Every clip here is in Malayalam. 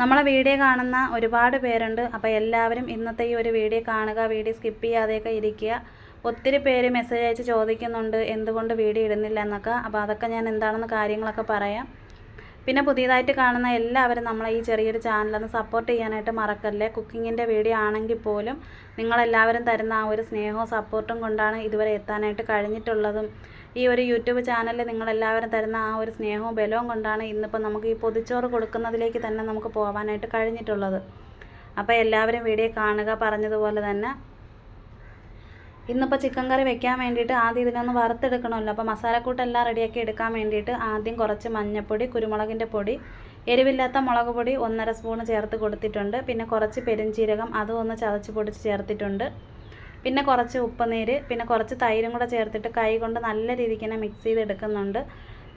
നമ്മളെ വീഡിയോ കാണുന്ന ഒരുപാട് പേരുണ്ട്. അപ്പോൾ എല്ലാവരും ഇന്നത്തെ ഈ ഒരു വീഡിയോ കാണുക, വീഡിയോ സ്കിപ്പ് ചെയ്യാതെയൊക്കെ ഇരിക്കുക. ഒത്തിരി പേര് മെസ്സേജ് അയച്ച് ചോദിക്കുന്നുണ്ട് എന്തുകൊണ്ട് വീഡിയോ ഇടുന്നില്ല എന്നൊക്കെ. അപ്പോൾ അതൊക്കെ ഞാൻ എന്താണെന്ന് കാര്യങ്ങളൊക്കെ പറയാം. പിന്നെ പുതിയതായിട്ട് കാണുന്ന എല്ലാവരും നമ്മളെ ഈ ചെറിയൊരു ചാനലൊന്ന് സപ്പോർട്ട് ചെയ്യാനായിട്ട് മറക്കല്ലേ. കുക്കിങ്ങിൻ്റെ വീഡിയോ ആണെങ്കിൽ പോലും നിങ്ങളെല്ലാവരും തരുന്ന ആ ഒരു സ്നേഹവും സപ്പോർട്ടും കൊണ്ടാണ് ഇതുവരെ എത്താനായിട്ട് കഴിഞ്ഞിട്ടുള്ളതും. ഈ ഒരു യൂട്യൂബ് ചാനലിൽ നിങ്ങളെല്ലാവരും തരുന്ന ആ ഒരു സ്നേഹവും ബലവും കൊണ്ടാണ് ഇന്നിപ്പോൾ നമുക്ക് ഈ പൊതിച്ചോറ് കൊടുക്കുന്നതിലേക്ക് തന്നെ നമുക്ക് പോകാനായിട്ട് കഴിഞ്ഞിട്ടുള്ളത്. അപ്പോൾ എല്ലാവരും വീഡിയോ കാണുക. പറഞ്ഞതുപോലെ തന്നെ ഇന്നിപ്പോൾ ചിക്കൻ കറി വെക്കാൻ വേണ്ടിയിട്ട് ആദ്യം ഇതിനൊന്ന് വറുത്തെടുക്കണമല്ലോ. അപ്പോൾ മസാലക്കൂട്ടെല്ലാം റെഡിയാക്കി എടുക്കാൻ വേണ്ടിയിട്ട് ആദ്യം കുറച്ച് മഞ്ഞൾപ്പൊടി, കുരുമുളകിൻ്റെ പൊടി, എരിവില്ലാത്ത മുളക് പൊടി 1.5 സ്പൂൺ ചേർത്ത് കൊടുത്തിട്ടുണ്ട്. പിന്നെ കുറച്ച് പെരുംജീരകം അതും ഒന്ന് ചതച്ച് പൊടിച്ച് ചേർത്തിട്ടുണ്ട്. പിന്നെ കുറച്ച് ഉപ്പുനീര്, പിന്നെ കുറച്ച് തൈരും കൂടെ ചേർത്തിട്ട് കൈ കൊണ്ട് നല്ല രീതിക്ക് തന്നെ മിക്സ് ചെയ്തെടുക്കുന്നുണ്ട്.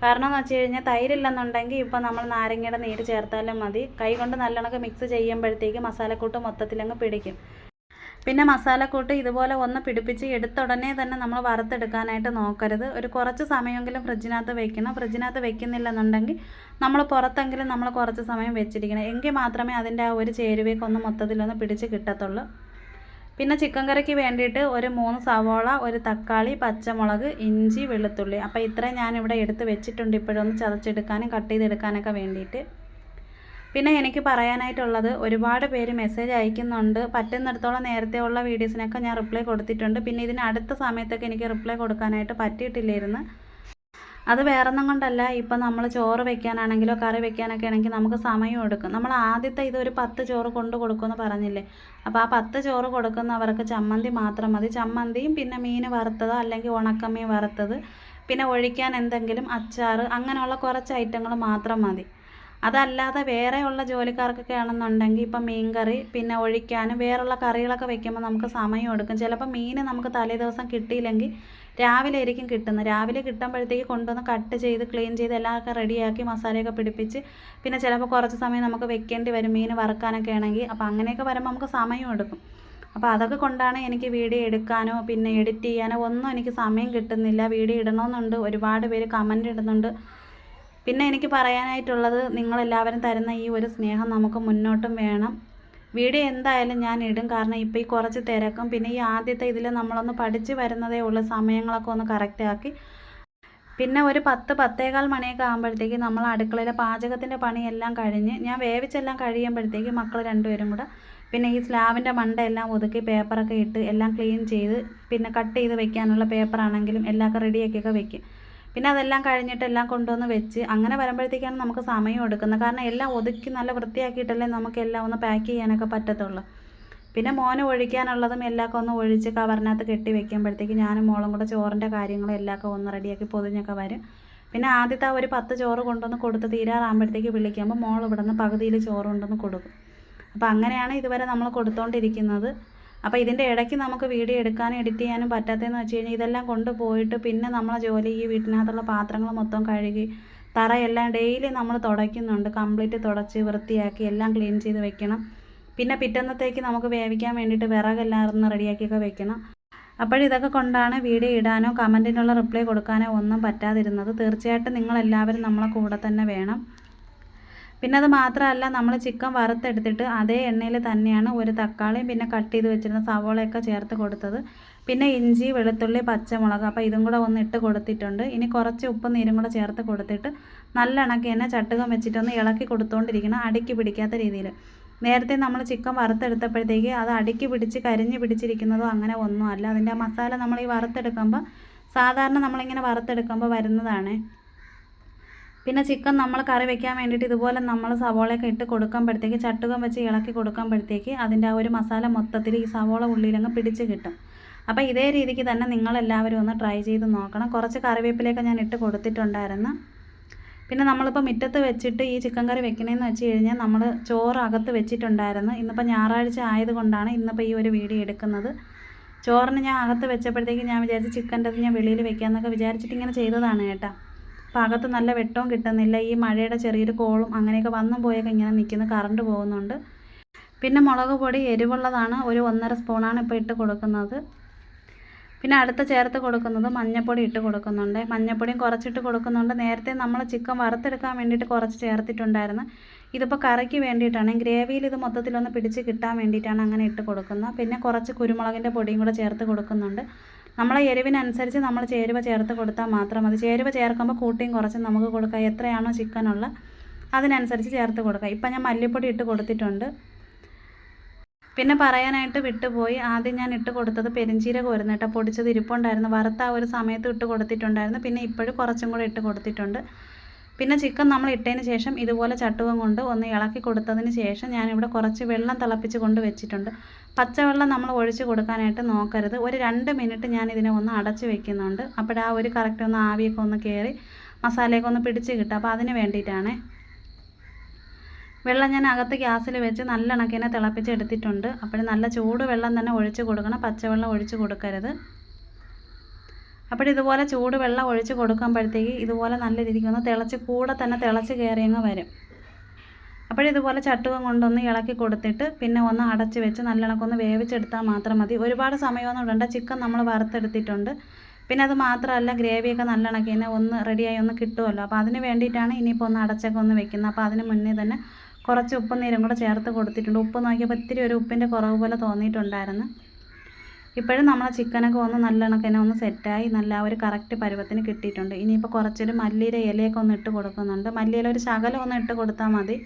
കാരണം എന്ന് വെച്ച് കഴിഞ്ഞാൽ തൈരില്ലെന്നുണ്ടെങ്കിൽ ഇപ്പോൾ നമ്മൾ നാരങ്ങയുടെ നീര് ചേർത്താലും മതി. കൈ കൊണ്ട് നല്ലോണം മിക്സ് ചെയ്യുമ്പോഴത്തേക്ക് മസാലക്കൂട്ട് മൊത്തത്തിലങ്ങ് പിടിക്കും. പിന്നെ മസാലക്കൂട്ട് ഇതുപോലെ ഒന്ന് പിടിപ്പിച്ച് എടുത്ത ഉടനെ തന്നെ നമ്മൾ വറുത്തെടുക്കാനായിട്ട് നോക്കരുത്. ഒരു കുറച്ച് സമയമെങ്കിലും ഫ്രിഡ്ജിനകത്ത് വെക്കണം. ഫ്രിഡ്ജിനകത്ത് വെക്കുന്നില്ലെന്നുണ്ടെങ്കിൽ നമ്മൾ പുറത്തെങ്കിലും നമ്മൾ കുറച്ച് സമയം വെച്ചിരിക്കണം. എങ്കിൽ മാത്രമേ അതിൻ്റെ ആ ഒരു ചേരുവയൊക്കെ മൊത്തത്തിലൊന്ന് പിടിച്ച് കിട്ടത്തുള്ളൂ. പിന്നെ ചിക്കൻ കറിക്ക് വേണ്ടിയിട്ട് ഒരു 3 സവോള, ഒരു തക്കാളി, പച്ചമുളക്, ഇഞ്ചി, വെളുത്തുള്ളി. അപ്പോൾ ഇത്രയും ഞാനിവിടെ എടുത്ത് വെച്ചിട്ടുണ്ട് ഇപ്പോഴൊന്ന് ചതച്ചെടുക്കാനും കട്ട് ചെയ്തെടുക്കാനൊക്കെ വേണ്ടിയിട്ട്. പിന്നെ എനിക്ക് പറയാനായിട്ടുള്ളത്, ഒരുപാട് പേര് മെസ്സേജ് അയക്കുന്നുണ്ട്. പറ്റുന്നിടത്തോളം നേരത്തെ ഉള്ള വീഡിയോസിനൊക്കെ ഞാൻ റിപ്ലൈ കൊടുത്തിട്ടുണ്ട്. പിന്നെ ഇതിന് അടുത്ത സമയത്തൊക്കെ എനിക്ക് റിപ്ലൈ കൊടുക്കാനായിട്ട് പറ്റിയിട്ടില്ലായിരുന്നു. അത് വേറൊന്നും കൊണ്ടല്ല, ഇപ്പം നമ്മൾ ചോറ് വെക്കാനാണെങ്കിലോ കറി വെക്കാനൊക്കെ ആണെങ്കിൽ നമുക്ക് സമയം എടുക്കും. നമ്മൾ ആദ്യത്തെ ഇതൊരു 10 ചോറ് കൊണ്ട് കൊടുക്കുമെന്ന് പറഞ്ഞില്ലേ. അപ്പോൾ ആ 10 ചോറ് കൊടുക്കുന്നവർക്ക് ചമ്മന്തി മാത്രം മതി. ചമ്മന്തിയും പിന്നെ മീൻ വറുത്തത് അല്ലെങ്കിൽ ഉണക്കമീൻ വറുത്തത്, പിന്നെ ഒഴിക്കാൻ എന്തെങ്കിലും അച്ചാർ, അങ്ങനെയുള്ള കുറച്ച് ഐറ്റങ്ങൾ മാത്രം മതി. അതല്ലാതെ വേറെയുള്ള ജോലിക്കാർക്കൊക്കെ ആണെന്നുണ്ടെങ്കിൽ ഇപ്പം മീൻ കറി പിന്നെ ഒഴിക്കാനും വേറെയുള്ള കറികളൊക്കെ വെക്കുമ്പോൾ നമുക്ക് സമയം എടുക്കും. ചിലപ്പോൾ മീൻ നമുക്ക് തലേ ദിവസം കിട്ടിയില്ലെങ്കിൽ രാവിലെ ആയിരിക്കും കിട്ടുന്നത്. രാവിലെ കിട്ടുമ്പോഴത്തേക്ക് കൊണ്ടുവന്ന് കട്ട് ചെയ്ത് ക്ലീൻ ചെയ്ത് എല്ലാമൊക്കെ റെഡിയാക്കി മസാലയൊക്കെ പിടിപ്പിച്ച് പിന്നെ ചിലപ്പോൾ കുറച്ച് സമയം നമുക്ക് വെക്കേണ്ടി വരും മീൻ വറുക്കാനൊക്കെ ആണെങ്കിൽ. അപ്പോൾ അങ്ങനെയൊക്കെ വരുമ്പോൾ നമുക്ക് സമയം എടുക്കും. അപ്പോൾ അതൊക്കെ കൊണ്ടാണ് എനിക്ക് വീഡിയോ എടുക്കാനോ പിന്നെ എഡിറ്റ് ചെയ്യാനോ ഒന്നും എനിക്ക് സമയം കിട്ടുന്നില്ല. വീഡിയോ ഇടണമെന്നുണ്ട്, ഒരുപാട് പേര് കമൻറ്റ് ഇടുന്നുണ്ട്. പിന്നെ എനിക്ക് പറയാനായിട്ടുള്ളത്, നിങ്ങളെല്ലാവരും തരുന്ന ഈ ഒരു സ്നേഹം നമുക്ക് മുന്നോട്ടും വേണം. വീഡിയോ എന്തായാലും ഞാൻ ഇടും. കാരണം ഇപ്പോൾ ഈ കുറച്ച് തിരക്കും പിന്നെ ഈ ആദ്യത്തെ ഇതിൽ നമ്മളൊന്ന് പഠിച്ച് വരുന്നതേ ഉള്ളൂ. സമയങ്ങളൊക്കെ ഒന്ന് കറക്റ്റാക്കി പിന്നെ ഒരു 10-10:15 മണിയൊക്കെ ആകുമ്പോഴത്തേക്ക് നമ്മൾ അടുക്കളയിലെ പാചകത്തിൻ്റെ പണിയെല്ലാം കഴിഞ്ഞ് ഞാൻ വേവിച്ചെല്ലാം കഴിയുമ്പോഴത്തേക്ക് മക്കൾ രണ്ടുപേരും കൂടെ പിന്നെ ഈ സ്ലാബിൻ്റെ മണ്ടയെല്ലാം ഒതുക്കി പേപ്പറൊക്കെ ഇട്ട് എല്ലാം ക്ലീൻ ചെയ്ത് പിന്നെ കട്ട് ചെയ്ത് വെക്കാനുള്ള പേപ്പറാണെങ്കിലും എല്ലാമൊക്കെ റെഡിയാക്കിയൊക്കെ വെക്കും. പിന്നെ അതെല്ലാം കഴിഞ്ഞിട്ട് എല്ലാം കൊണ്ടുവന്ന് വെച്ച് അങ്ങനെ വരുമ്പോഴത്തേക്കാണ് നമുക്ക് സമയം എടുക്കുന്നത്. കാരണം എല്ലാം ഒതുക്കി നല്ല വൃത്തിയാക്കിയിട്ടല്ലേ നമുക്ക് എല്ലാം ഒന്ന് പാക്ക് ചെയ്യാനൊക്കെ പറ്റത്തുള്ളൂ. പിന്നെ മോന് ഒഴിക്കാനുള്ളതും എല്ലാമൊക്കെ ഒന്ന് ഒഴിച്ച് കവറിനകത്ത് കെട്ടി വെക്കുമ്പോഴത്തേക്ക് ഞാനും മോളും കൂടെ ചോറിൻ്റെ കാര്യങ്ങളും എല്ലാമൊക്കെ ഒന്ന് റെഡിയാക്കി പൊതിഞ്ഞൊക്കെ വരും. പിന്നെ ആദ്യത്തെ ഒരു 10 ചോറ് കൊണ്ടുവന്ന് കൊടുത്ത് തീരാറാകുമ്പോഴത്തേക്ക് വിളിക്കുമ്പോൾ മോൾ ഇവിടെ നിന്ന് പകുതിയിൽ ചോറ് കൊണ്ടുവന്ന് കൊടുക്കും. അപ്പോൾ അങ്ങനെയാണ് ഇതുവരെ നമ്മൾ കൊടുത്തുകൊണ്ടിരിക്കുന്നത്. അപ്പോൾ ഇതിൻ്റെ ഇടയ്ക്ക് നമുക്ക് വീഡിയോ എടുക്കാനും എഡിറ്റ് ചെയ്യാനും പറ്റാത്തതെന്ന് വെച്ച് കഴിഞ്ഞാൽ ഇതെല്ലാം കൊണ്ടുപോയിട്ട് പിന്നെ നമ്മളെ ജോലി ഈ വീട്ടിനകത്തുള്ള പാത്രങ്ങൾ മൊത്തം കഴുകി തറയെല്ലാം ഡെയിലി നമ്മൾ തുടയ്ക്കുന്നുണ്ട്. കംപ്ലീറ്റ് തുടച്ച് വൃത്തിയാക്കി എല്ലാം ക്ലീൻ ചെയ്ത് വെക്കണം. പിന്നെ പിറ്റന്നത്തേക്ക് നമുക്ക് വേവിക്കാൻ വേണ്ടിയിട്ട് വിറകെല്ലാം ഒന്ന് റെഡിയാക്കിയൊക്കെ വെക്കണം. അപ്പോഴിതൊക്കെ കൊണ്ടാണ് വീഡിയോ ഇടാനോ കമൻറ്റിനുള്ള റിപ്ലൈ കൊടുക്കാനോ ഒന്നും പറ്റാതിരുന്നത്. തീർച്ചയായിട്ടും നിങ്ങളെല്ലാവരും നമ്മളെ കൂടെ തന്നെ വേണം. പിന്നെ അത് മാത്രമല്ല, നമ്മൾ ചിക്കൻ വറുത്തെടുത്തിട്ട് അതേ എണ്ണയിൽ തന്നെയാണ് ഒരു തക്കാളിയും പിന്നെ കട്ട് ചെയ്ത് വെച്ചിരുന്ന സവോളയൊക്കെ ചേർത്ത് കൊടുത്തത്. പിന്നെ ഇഞ്ചി, വെളുത്തുള്ളി, പച്ചമുളക്, അപ്പോൾ ഇതും കൂടെ ഒന്ന് ഇട്ട് കൊടുത്തിട്ടുണ്ട്. ഇനി കുറച്ച് ഉപ്പും നീരും കൂടെ ചേർത്ത് കൊടുത്തിട്ട് നല്ല ഇണക്കി തന്നെ ചട്ടുകം വെച്ചിട്ടൊന്ന് ഇളക്കി കൊടുത്തുകൊണ്ടിരിക്കണം, അടുക്കി പിടിക്കാത്ത രീതിയിൽ. നേരത്തെ നമ്മൾ ചിക്കൻ വറുത്തെടുത്തപ്പോഴത്തേക്ക് അത് അടുക്കി പിടിച്ച് കരിഞ്ഞ് പിടിച്ചിരിക്കുന്നതോ അങ്ങനെ ഒന്നും അല്ല. അതിൻ്റെ ആ മസാല നമ്മൾ ഈ വറുത്തെടുക്കുമ്പോൾ സാധാരണ നമ്മളിങ്ങനെ വറുത്തെടുക്കുമ്പോൾ വരുന്നതാണ്. പിന്നെ ചിക്കൻ നമ്മൾ കറി വെക്കാൻ വേണ്ടിയിട്ട് ഇതുപോലെ നമ്മൾ സവോളയൊക്കെ ഇട്ട് കൊടുക്കുമ്പോഴത്തേക്ക് ചട്ടുകം വെച്ച് ഇളക്കി കൊടുക്കുമ്പോഴത്തേക്ക് അതിൻ്റെ ആ ഒരു മസാല മൊത്തത്തിൽ ഈ സവോള ഉള്ളിലങ്ങ് പിടിച്ച് കിട്ടും. അപ്പോൾ ഇതേ രീതിക്ക് തന്നെ നിങ്ങളെല്ലാവരും ഒന്ന് ട്രൈ ചെയ്ത് നോക്കണം. കുറച്ച് കറിവേപ്പിലയൊക്കെ ഞാൻ ഇട്ട് കൊടുത്തിട്ടുണ്ടായിരുന്നു. പിന്നെ നമ്മളിപ്പോൾ മുറ്റത്ത് വെച്ചിട്ട് ഈ ചിക്കൻ കറി വെക്കണമെന്ന് വെച്ച് കഴിഞ്ഞാൽ നമ്മൾ ചോറ് അകത്ത് വെച്ചിട്ടുണ്ടായിരുന്നു. ഇന്നിപ്പോൾ ഞായറാഴ്ച ആയതുകൊണ്ടാണ് ഇന്നിപ്പോൾ ഈ ഒരു വീഡിയോ എടുക്കുന്നത്. ചോറിന് ഞാൻ അകത്ത് വെച്ചപ്പോഴത്തേക്ക് ഞാൻ വിചാരിച്ച് ചിക്കൻ്റെ ഞാൻ വെളിയിൽ വെക്കാമെന്നൊക്കെ വിചാരിച്ചിട്ട് ഇങ്ങനെ ചെയ്തതാണ് കേട്ടോ. അപ്പോൾ അകത്ത് നല്ല വെട്ടവും കിട്ടുന്നില്ല. ഈ മഴയുടെ ചെറിയൊരു കോളും അങ്ങനെയൊക്കെ വന്നും പോയൊക്കെ ഇങ്ങനെ നിൽക്കുന്നു, കറണ്ട് പോകുന്നുണ്ട്. പിന്നെ മുളക് പൊടി എരിവുള്ളതാണ്, ഒരു 1.5 സ്പൂണാണ് ഇപ്പോൾ ഇട്ട് കൊടുക്കുന്നത്. പിന്നെ അടുത്ത് ചേർത്ത് കൊടുക്കുന്നത് മഞ്ഞൾപ്പൊടി ഇട്ട് കൊടുക്കുന്നുണ്ട്. മഞ്ഞൾപ്പൊടിയും കുറച്ചിട്ട് കൊടുക്കുന്നുണ്ട്. നേരത്തെ നമ്മൾ ചിക്കൻ വറുത്തെടുക്കാൻ വേണ്ടിയിട്ട് കുറച്ച് ചേർത്തിട്ടുണ്ടായിരുന്നു. ഇതിപ്പോൾ കറിക്ക് വേണ്ടിയിട്ടാണ്, ഗ്രേവിയിൽ ഇത് മൊത്തത്തിലൊന്ന് പിടിച്ച് കിട്ടാൻ വേണ്ടിയിട്ടാണ് അങ്ങനെ ഇട്ട് കൊടുക്കുന്നത്. പിന്നെ കുറച്ച് കുരുമുളകിൻ്റെ പൊടിയും കൂടെ ചേർത്ത് കൊടുക്കുന്നുണ്ട്. നമ്മളെ എരിവിനനുസരിച്ച് നമ്മൾ ചേരുവ ചേർത്ത് കൊടുത്താൽ മാത്രം മതി. ചേരുവ ചേർക്കുമ്പോൾ കൂട്ടിയും കുറച്ചും നമുക്ക് കൊടുക്കാം. എത്രയാണോ ചിക്കനുള്ള അതിനനുസരിച്ച് ചേർത്ത് കൊടുക്കാം. ഇപ്പം ഞാൻ മല്ലിപ്പൊടി ഇട്ട് കൊടുത്തിട്ടുണ്ട്. പിന്നെ പറയാനായിട്ട് വിട്ടുപോയി, ആദ്യം ഞാൻ ഇട്ട് കൊടുത്തത് പെരിഞ്ചീരകമായിരുന്നു കേട്ടോ. പൊടിച്ചത് ഇരിപ്പുണ്ടായിരുന്നു, വറുത്ത ആ ഒരു സമയത്ത് ഇട്ട് കൊടുത്തിട്ടുണ്ടായിരുന്നു. പിന്നെ ഇപ്പോഴും കുറച്ചും കൂടെ ഇട്ട് കൊടുത്തിട്ടുണ്ട്. പിന്നെ ചിക്കൻ നമ്മൾ ഇട്ടതിന് ശേഷം ഇതുപോലെ ചട്ടുകം കൊണ്ട് ഒന്ന് ഇളക്കി കൊടുത്തതിന് ശേഷം ഞാനിവിടെ കുറച്ച് വെള്ളം തിളപ്പിച്ച് കൊണ്ട് വെച്ചിട്ടുണ്ട്. പച്ചവെള്ളം നമ്മൾ ഒഴിച്ച് കൊടുക്കാനായിട്ട് നോക്കരുത്. ഒരു 2 മിനിറ്റ് ഞാൻ ഇതിനെ ഒന്ന് അടച്ച് വെക്കുന്നുണ്ട്. അപ്പോൾ ആ ഒരു കറക്റ്റ് ഒന്ന് ആവിയൊക്കെ ഒന്ന് കയറി മസാലയൊക്കെ ഒന്ന് പിടിച്ച് കിട്ടും. അപ്പോൾ അതിന് വേണ്ടിയിട്ടാണ്. വെള്ളം ഞാൻ അകത്ത് ഗ്യാസിൽ വെച്ച് നല്ല കണക്കിനെ തിളപ്പിച്ചെടുത്തിട്ടുണ്ട്. അപ്പോൾ നല്ല ചൂട് വെള്ളം തന്നെ ഒഴിച്ച് കൊടുക്കണം, പച്ചവെള്ളം ഒഴിച്ച് കൊടുക്കരുത്. അപ്പോൾ ഇതുപോലെ ചൂട് വെള്ളം ഒഴിച്ച് കൊടുക്കുമ്പോഴത്തേക്ക് ഇതുപോലെ നല്ല രീതിക്ക് ഒന്ന് തിളച്ച് കൂടെ തന്നെ തിളച്ച് കയറിയങ്ങ് വരും. അപ്പോഴിതുപോലെ ചട്ടുകം കൊണ്ടൊന്ന് ഇളക്കി കൊടുത്തിട്ട് പിന്നെ ഒന്ന് അടച്ച് വെച്ച് നല്ലോണക്കൊന്ന് വേവിച്ചെടുത്താൽ മാത്രം മതി. ഒരുപാട് സമയമൊന്നും ഇടണ്ട. ചിക്കൻ നമ്മൾ വറുത്തെടുത്തിട്ടുണ്ട്. പിന്നെ അത് മാത്രമല്ല, ഗ്രേവിയൊക്കെ നല്ലോണക്ക് തന്നെ ഒന്ന് റെഡിയായി ഒന്ന് കിട്ടുമല്ലോ. അപ്പോൾ അതിന് വേണ്ടിയിട്ടാണ് ഇനിയിപ്പോൾ ഒന്ന് അടച്ചൊക്കെ ഒന്ന് വെക്കുന്നത്. അപ്പോൾ അതിന് മുന്നേ തന്നെ കുറച്ച് ഉപ്പും നീരും കൂടെ ചേർത്ത് കൊടുത്തിട്ടുണ്ട്. ഉപ്പ് നോക്കിയപ്പോൾ ഇത്തിരി ഒരു ഉപ്പിൻ്റെ കുറവ് പോലെ തോന്നിയിട്ടുണ്ടായിരുന്നു. ഇപ്പോഴും നമ്മളെ ചിക്കനൊക്കെ ഒന്ന് നല്ലോണക്ക് തന്നെ ഒന്ന് സെറ്റായി നല്ല ഒരു കറക്റ്റ് പരുവത്തിന് കിട്ടിയിട്ടുണ്ട്. ഇനിയിപ്പോൾ കുറച്ചൊരു മല്ലിയില ഇലയൊക്കെ ഒന്ന് ഇട്ട് കൊടുക്കുന്നുണ്ട്. മല്ലിയില ഒരു ശകലം ഒന്ന് ഇട്ട് കൊടുത്താൽ മതി.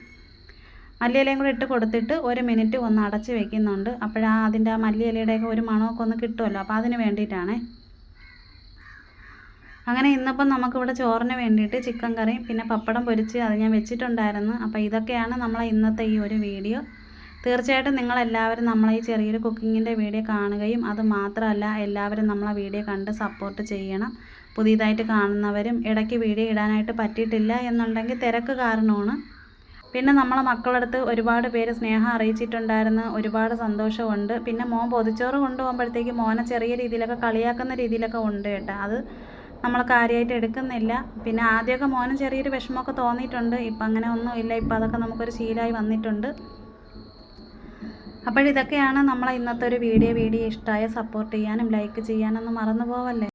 മല്ലിയിലയും കൂടെ ഇട്ട് കൊടുത്തിട്ട് 1 മിനിറ്റ് ഒന്ന് അടച്ച് വെക്കുന്നുണ്ട്. അതിൻ്റെ ആ മല്ലിയിലയുടെയൊക്കെ ഒരു മണമൊക്കെ ഒന്ന് കിട്ടുമല്ലോ. അപ്പോൾ അതിന് വേണ്ടിയിട്ടാണ്. അങ്ങനെ ഇന്നിപ്പം നമുക്കിവിടെ ചോറിന് വേണ്ടിയിട്ട് ചിക്കൻ കറിയും പിന്നെ പപ്പടം പൊരിച്ച് അത് ഞാൻ വെച്ചിട്ടുണ്ടായിരുന്നു. അപ്പോൾ ഇതൊക്കെയാണ് നമ്മളെ ഇന്നത്തെ ഈ ഒരു വീഡിയോ. തീർച്ചയായിട്ടും നിങ്ങളെല്ലാവരും നമ്മളെ ഈ ചെറിയൊരു കുക്കിങ്ങിൻ്റെ വീഡിയോ കാണുകയും അത് മാത്രമല്ല എല്ലാവരും നമ്മളെ വീഡിയോ കണ്ട് സപ്പോർട്ട് ചെയ്യണം. പുതിയതായിട്ട് കാണുന്നവരും ഇടയ്ക്ക് വീഡിയോ ഇടാനായിട്ട് പറ്റിയിട്ടില്ല എന്നുണ്ടെങ്കിൽ തിരക്ക് കാരണമാണ്. പിന്നെ നമ്മളെ മക്കളടുത്ത് ഒരുപാട് പേര് സ്നേഹം അറിയിച്ചിട്ടുണ്ടായിരുന്നു. ഒരുപാട് സന്തോഷമുണ്ട്. പിന്നെ മോൻ പൊതിച്ചോറ് കൊണ്ടുപോകുമ്പോഴത്തേക്ക് മോനെ ചെറിയ രീതിയിലൊക്കെ കളിയാക്കുന്ന രീതിയിലൊക്കെ ഉണ്ട് കേട്ടോ. അത് നമ്മൾ കാര്യമായിട്ട് എടുക്കുന്നില്ല. പിന്നെ ആദ്യമൊക്കെ മോനും ചെറിയൊരു വിഷമമൊക്കെ തോന്നിയിട്ടുണ്ട്. ഇപ്പം അങ്ങനെ ഒന്നുമില്ല. ഇപ്പം അതൊക്കെ നമുക്കൊരു ശീലമായി വന്നിട്ടുണ്ട്. അപ്പോഴിതൊക്കെയാണ് നമ്മളെ ഇന്നത്തെ ഒരു വീഡിയോ ഇഷ്ടമായ സപ്പോർട്ട് ചെയ്യാനും ലൈക്ക് ചെയ്യാനൊന്നും മറന്നു പോവല്ലേ.